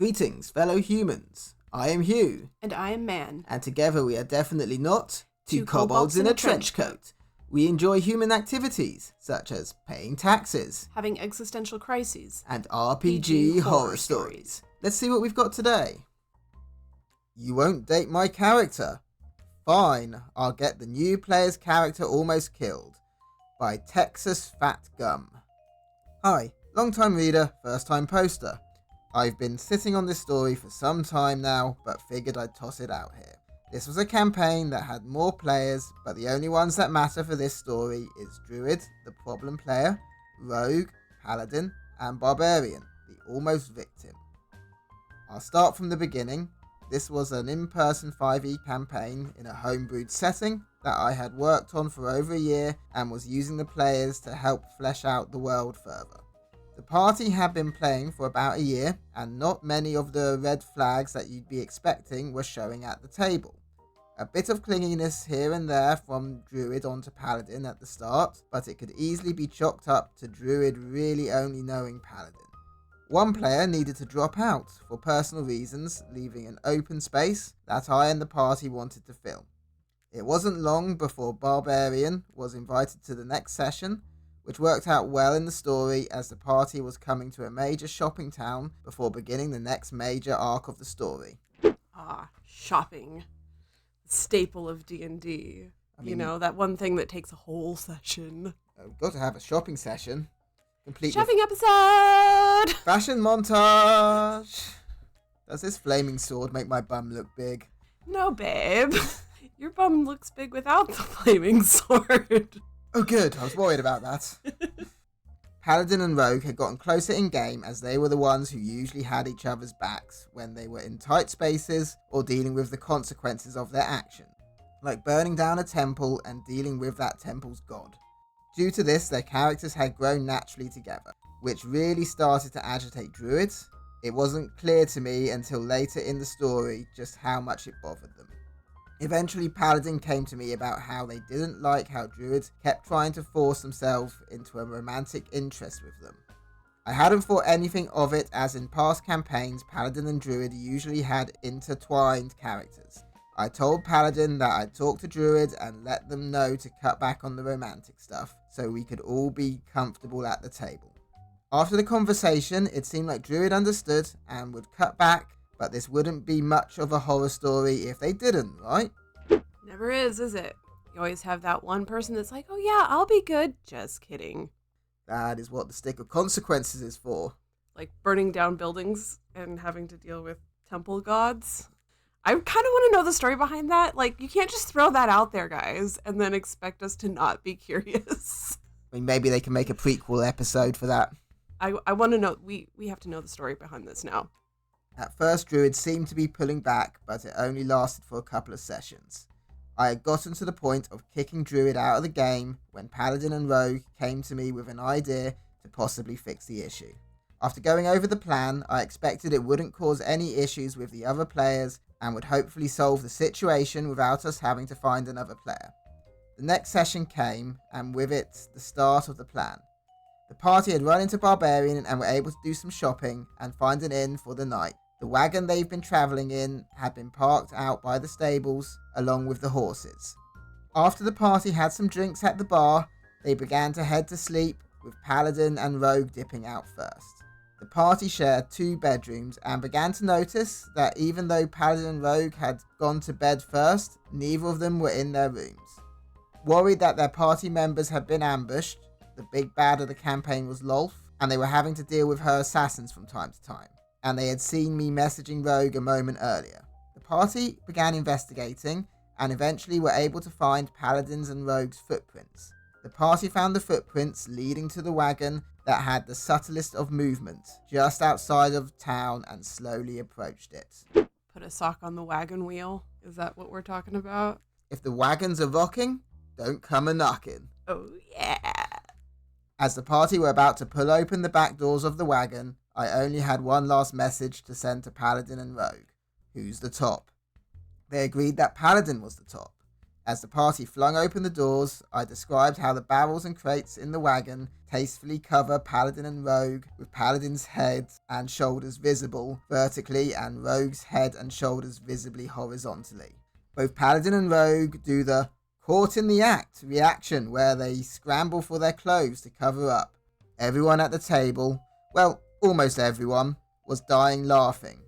Greetings, fellow humans. I am Hugh. And I am Man. And together we are definitely not two kobolds kobolds in a trench coat. We enjoy human activities, such as paying taxes, Having existential crises, and RPG horror stories. Let's see what we've got today. You won't date my character? Fine, I'll get the new player's character almost killed. By Texas Fat Gum. Hi, long-time reader, first-time poster. I've been sitting on this story for some time now, but figured I'd toss it out here. This was a campaign that had more players, but the only ones that matter for this story is Druid, the problem player, Rogue, Paladin, and Barbarian, the almost victim. I'll start from the beginning. This was an in-person 5e campaign in a homebrewed setting that I had worked on for over a year and was using the players to help flesh out the world further. The party had been playing for about a year, and not many of the red flags that you'd be expecting were showing at the table. A bit of clinginess here and there from Druid onto Paladin at the start, but it could easily be chalked up to Druid really only knowing Paladin. One player needed to drop out for personal reasons, leaving an open space that I and the party wanted to fill. It wasn't long before Barbarian was invited to the next session, which worked out well in the story as the party was coming to a major shopping town before beginning the next major arc of the story. Shopping. Staple of D&D. You know, that one thing that takes a whole session. We've got to have a shopping session. Complete Shopping episode! Fashion montage! Does this flaming sword make my bum look big? No, babe. Your bum looks big without the flaming sword. Oh good, I was worried about that. Paladin and Rogue had gotten closer in game as they were the ones who usually had each other's backs when they were in tight spaces or dealing with the consequences of their action, like burning down a temple and dealing with that temple's god. Due to this, their characters had grown naturally together, which really started to agitate Druids. It wasn't clear to me until later in the story just how much it bothered them. Eventually, Paladin came to me about how they didn't like how Druids kept trying to force themselves into a romantic interest with them. I hadn't thought anything of it, as in past campaigns, Paladin and Druid usually had intertwined characters. I told Paladin that I'd talk to Druid and let them know to cut back on the romantic stuff, so we could all be comfortable at the table. After the conversation, it seemed like Druid understood and would cut back, but this wouldn't be much of a horror story if they didn't, right? Never is it? You always have that one person that's like, oh yeah, I'll be good. Just kidding. That is what the stick of consequences is for. Like burning down buildings and having to deal with temple gods. I kind of want to know the story behind that. Like, you can't just throw that out there, guys, and then expect us to not be curious. I mean, maybe they can make a prequel episode for that. I want to know. We have to know the story behind this now. At first, Druid seemed to be pulling back, but it only lasted for a couple of sessions. I had gotten to the point of kicking Druid out of the game when Paladin and Rogue came to me with an idea to possibly fix the issue. After going over the plan, I expected it wouldn't cause any issues with the other players and would hopefully solve the situation without us having to find another player. The next session came, and with it, the start of the plan. The party had run into Barbarian and were able to do some shopping and find an inn for the night. The wagon they've been travelling in had been parked out by the stables along with the horses. After the party had some drinks at the bar, they began to head to sleep, with Paladin and Rogue dipping out first. The party shared 2 bedrooms and began to notice that even though Paladin and Rogue had gone to bed first, neither of them were in their rooms. Worried that their party members had been ambushed, the big bad of the campaign was Lolth, and they were having to deal with her assassins from time to time, and they had seen me messaging Rogue a moment earlier. The party began investigating, and eventually were able to find Paladin's and Rogue's footprints. The party found the footprints leading to the wagon that had the subtlest of movement, just outside of town, and slowly approached it. Put a sock on the wagon wheel? Is that what we're talking about? If the wagons are rocking, don't come a knockin. Oh yeah. As the party were about to pull open the back doors of the wagon, I only had one last message to send to Paladin and Rogue. Who's the top? They agreed that Paladin was the top, As the party flung open the doors, I described how the barrels and crates in the wagon tastefully cover Paladin and Rogue, with Paladin's head and shoulders visible vertically and Rogue's head and shoulders visibly horizontally. Both Paladin and Rogue do the caught in the act reaction, where they scramble for their clothes to cover up. Everyone at the table, well, almost everyone, was dying laughing,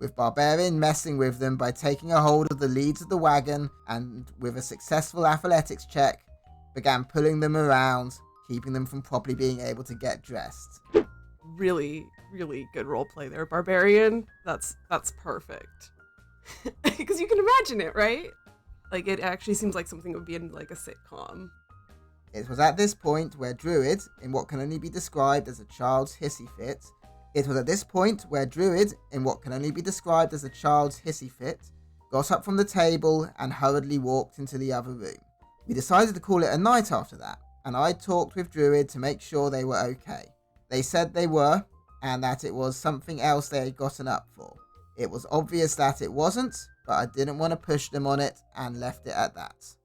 with Barbarian messing with them by taking a hold of the leads of the wagon and, with a successful athletics check, began pulling them around, keeping them from properly being able to get dressed. Really, really good roleplay there, Barbarian. That's perfect. Because you can imagine it, right? Like, it actually seems like something that would be in, like, a sitcom. It was at this point where Druid, in what can only be described as a child's hissy fit, got up from the table and hurriedly walked into the other room. We decided to call it a night after that, and I talked with Druid to make sure they were okay. They said they were, and that it was something else they had gotten up for. It was obvious that it wasn't, but I didn't want to push them on it and left it at that.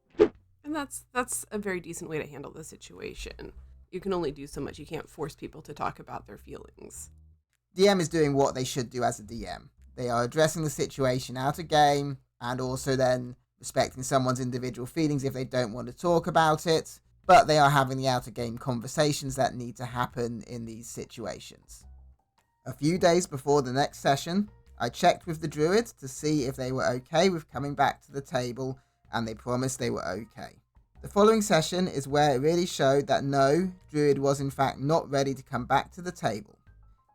And that's a very decent way to handle the situation. You can only do so much. You can't force people to talk about their feelings. DM is doing what they should do as a DM. They are addressing the situation out of game, and also then respecting someone's individual feelings if they don't want to talk about it, but they are having the out of game conversations that need to happen in these situations. A few days before the next session, I checked with the Druid to see if they were okay with coming back to the table, and they promised they were okay. The following session is where it really showed that no, Druid was in fact not ready to come back to the table.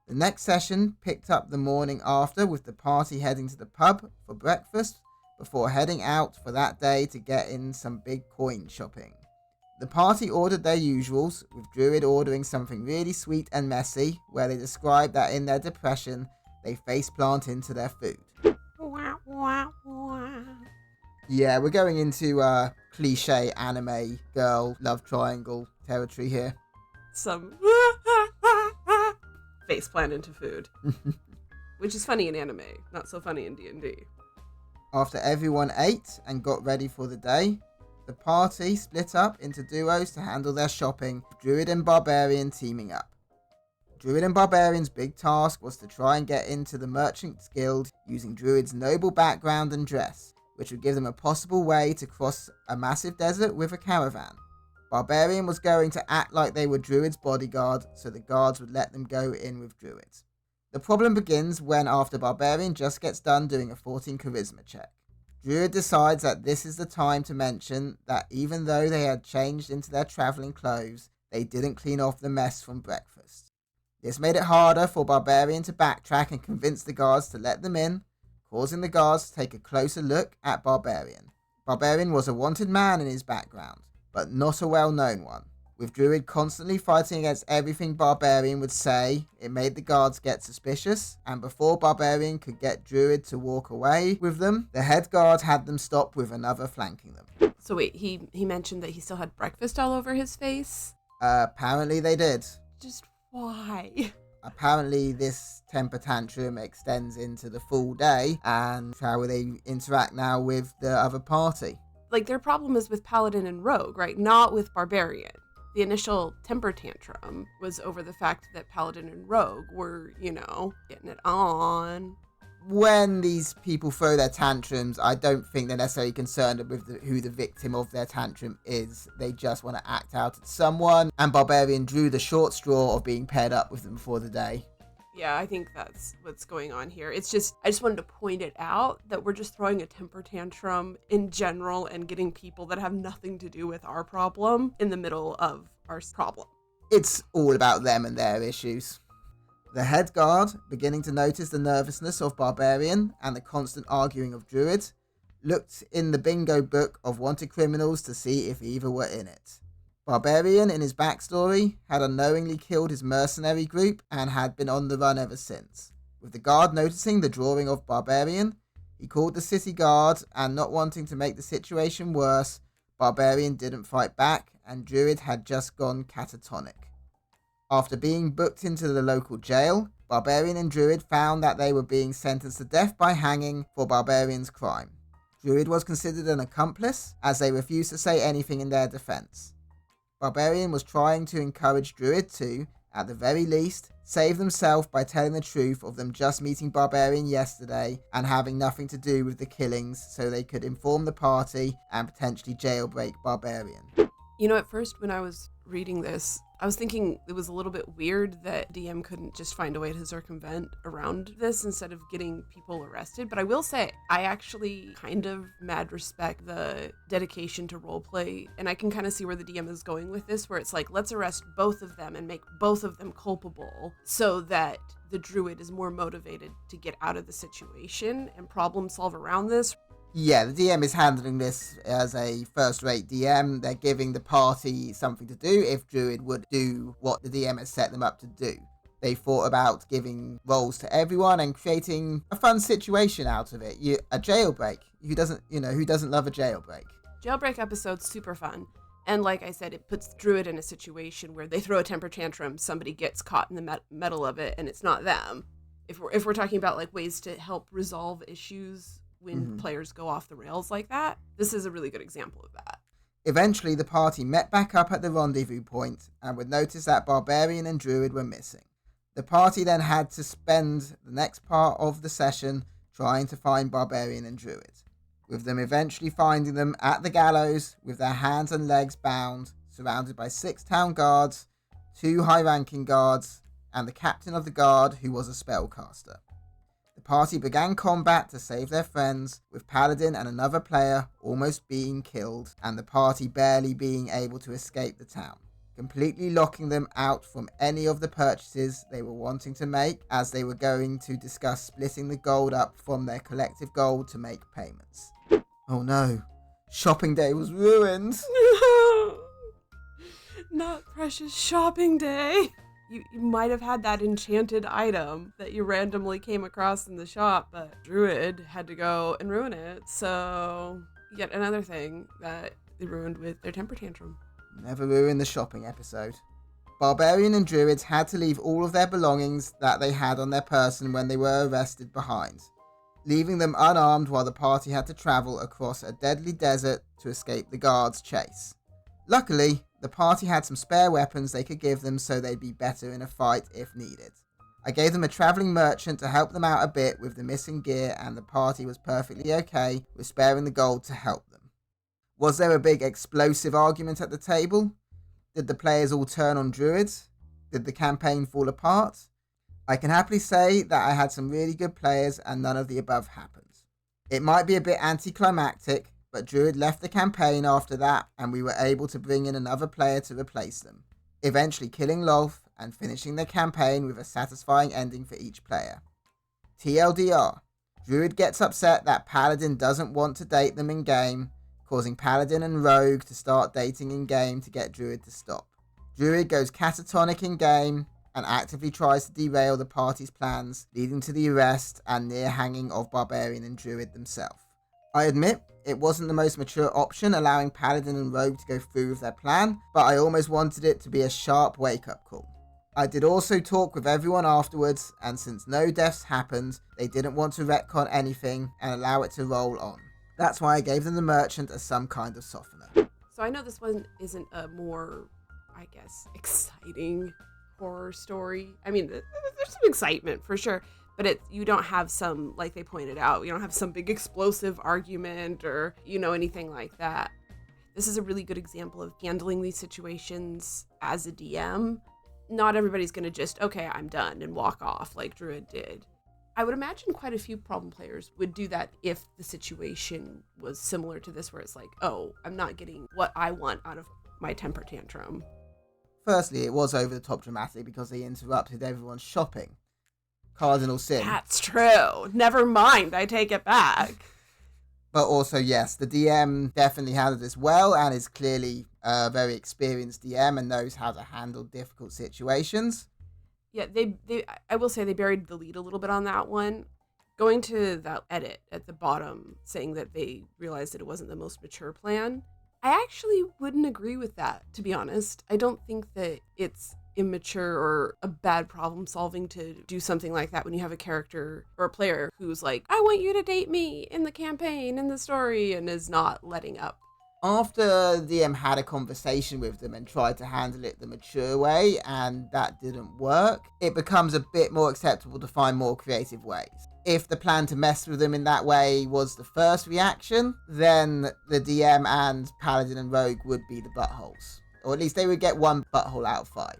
The next session picked up the morning after, with the party heading to the pub for breakfast before heading out for that day to get in some big coin shopping. The party ordered their usuals, with Druid ordering something really sweet and messy, where they described that in their depression they faceplant into their food. Yeah, we're going into cliche anime girl love triangle territory here. Some faceplant into food. Which is funny in anime, not so funny in D&D. After everyone ate and got ready for the day, the party split up into duos to handle their shopping, Druid and Barbarian teaming up. Druid and Barbarian's big task was to try and get into the Merchant's Guild using Druid's noble background and dress, which would give them a possible way to cross a massive desert with a caravan. Barbarian was going to act like they were Druid's bodyguard, so the guards would let them go in with Druid. The problem begins when, after Barbarian just gets done doing a 14 charisma check, Druid decides that this is the time to mention that even though they had changed into their travelling clothes, they didn't clean off the mess from breakfast. This made it harder for Barbarian to backtrack and convince the guards to let them in, causing the guards to take a closer look at Barbarian. Barbarian was a wanted man in his background, but not a well-known one. With Druid constantly fighting against everything Barbarian would say, it made the guards get suspicious, and before Barbarian could get Druid to walk away with them, the head guard had them stop with another flanking them. So wait, he mentioned that he still had breakfast all over his face? Apparently they did. Just why? Apparently this temper tantrum extends into the full day, and how will they interact now with the other party? Like, their problem is with Paladin and Rogue, right? Not with Barbarian. The initial temper tantrum was over the fact that Paladin and Rogue were, getting it on. When these people throw their tantrums, I don't think they're necessarily concerned with who the victim of their tantrum is. They just want to act out at someone, and Barbarian drew the short straw of being paired up with them for the day. Yeah, I think that's what's going on here. It's just, I just wanted to point it out that we're just throwing a temper tantrum in general and getting people that have nothing to do with our problem in the middle of our problem. It's all about them and their issues. The head guard, beginning to notice the nervousness of Barbarian and the constant arguing of Druid, looked in the bingo book of wanted criminals to see if either were in it. Barbarian, in his backstory, had unknowingly killed his mercenary group and had been on the run ever since. With the guard noticing the drawing of Barbarian, he called the city guard, and not wanting to make the situation worse, Barbarian didn't fight back, and Druid had just gone catatonic. After being booked into the local jail, Barbarian and Druid found that they were being sentenced to death by hanging for Barbarian's crime. Druid was considered an accomplice, as they refused to say anything in their defense. Barbarian was trying to encourage Druid to, at the very least, save themselves by telling the truth of them just meeting Barbarian yesterday and having nothing to do with the killings, so they could inform the party and potentially jailbreak Barbarian. You know, at first when I was reading this, I was thinking it was a little bit weird that DM couldn't just find a way to circumvent around this instead of getting people arrested. But I will say, I actually kind of mad respect the dedication to roleplay. And I can kind of see where the DM is going with this, where it's like, let's arrest both of them and make both of them culpable so that the Druid is more motivated to get out of the situation and problem solve around this. Yeah, the DM is handling this as a first-rate DM. They're giving the party something to do if Druid would do what the DM has set them up to do. They thought about giving roles to everyone and creating a fun situation out of it. A jailbreak. Who doesn't love a jailbreak? Jailbreak episode's super fun. And like I said, it puts Druid in a situation where they throw a temper tantrum, somebody gets caught in the middle of it, and it's not them. If we're talking about like ways to help resolve issues when players go off the rails like that, this is a really good example of that. Eventually, the party met back up at the rendezvous point and would notice that Barbarian and Druid were missing. The party then had to spend the next part of the session trying to find Barbarian and Druid, with them eventually finding them at the gallows with their hands and legs bound, surrounded by 6 town guards, 2 high-ranking guards, and the captain of the guard, who was a spellcaster. The party began combat to save their friends, with Paladin and another player almost being killed and the party barely being able to escape the town, completely locking them out from any of the purchases they were wanting to make, as they were going to discuss splitting the gold up from their collective gold to make payments. Oh no, shopping day was ruined. Not precious shopping day. You might have had that enchanted item that you randomly came across in the shop, but Druid had to go and ruin it. So, yet another thing that they ruined with their temper tantrum. Never ruin the shopping episode. Barbarian and Druids had to leave all of their belongings that they had on their person when they were arrested behind, leaving them unarmed while the party had to travel across a deadly desert to escape the guards' chase. Luckily, the party had some spare weapons they could give them so they'd be better in a fight if needed. I gave them a travelling merchant to help them out a bit with the missing gear, and the party was perfectly okay with sparing the gold to help them. Was there a big explosive argument at the table? Did the players all turn on Druids? Did the campaign fall apart? I can happily say that I had some really good players and none of the above happened. It might be a bit anticlimactic, but Druid left the campaign after that and we were able to bring in another player to replace them, eventually killing Lolth and finishing the campaign with a satisfying ending for each player. TLDR, Druid gets upset that Paladin doesn't want to date them in-game, causing Paladin and Rogue to start dating in-game to get Druid to stop. Druid goes catatonic in-game and actively tries to derail the party's plans, leading to the arrest and near hanging of Barbarian and Druid themselves. I admit, it wasn't the most mature option allowing Paladin and Rogue to go through with their plan, but I almost wanted it to be a sharp wake-up call. I did also talk with everyone afterwards, and since no deaths happened, they didn't want to retcon anything and allow it to roll on. That's why I gave them the merchant as some kind of softener. So I know this one isn't a more, I guess, exciting horror story. I mean, there's some excitement for sure, but you don't have some, like they pointed out, you don't have some big explosive argument or, anything like that. This is a really good example of handling these situations as a DM. Not everybody's going to just, okay, I'm done and walk off like Druid did. I would imagine quite a few problem players would do that if the situation was similar to this, where it's like, oh, I'm not getting what I want out of my temper tantrum. Firstly, it was over the top dramatic because they interrupted everyone's shopping. Cardinal sin. That's true. Never mind, I take it back. But also, yes, the DM definitely handled this well and is clearly a very experienced DM and knows how to handle difficult situations. Yeah, I will say they buried the lead a little bit on that one. Going to that edit at the bottom saying that they realized that it wasn't the most mature plan, I actually wouldn't agree with that, to be honest. I don't think that it's immature or a bad problem solving to do something like that when you have a character or a player who's like, I want you to date me in the campaign, in the story, and is not letting up. After DM had a conversation with them and tried to handle it the mature way, and that didn't work, it becomes a bit more acceptable to find more creative ways. If the plan to mess with them in that way was the first reaction, then the DM and Paladin and Rogue would be the buttholes. Or at least they would get 1 butthole out of 5.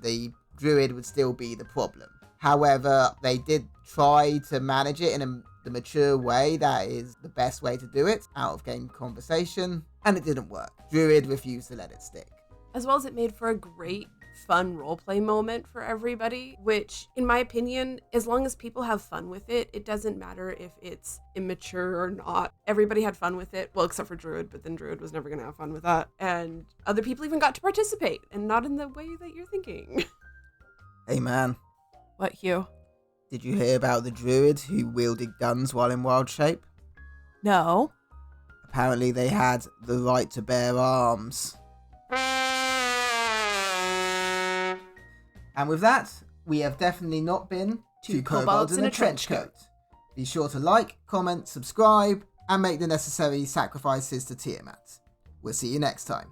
The Druid would still be the problem. However, they did try to manage it in the mature way that is the best way to do it, out of game conversation, and it didn't work. Druid refused to let it stick. As well as it made for a great, fun roleplay moment for everybody, which, in my opinion, as long as people have fun with it, it doesn't matter if it's immature or not. Everybody had fun with it, well, except for Druid, but then Druid was never going to have fun with that. And other people even got to participate, and not in the way that you're thinking. Hey man. What, Hugh? Did you hear about the Druid who wielded guns while in wild shape? No. Apparently they had the right to bear arms. And with that, we have definitely not been two kobolds in a trench coat. Be sure to like, comment, subscribe, and make the necessary sacrifices to Tiamat. We'll see you next time.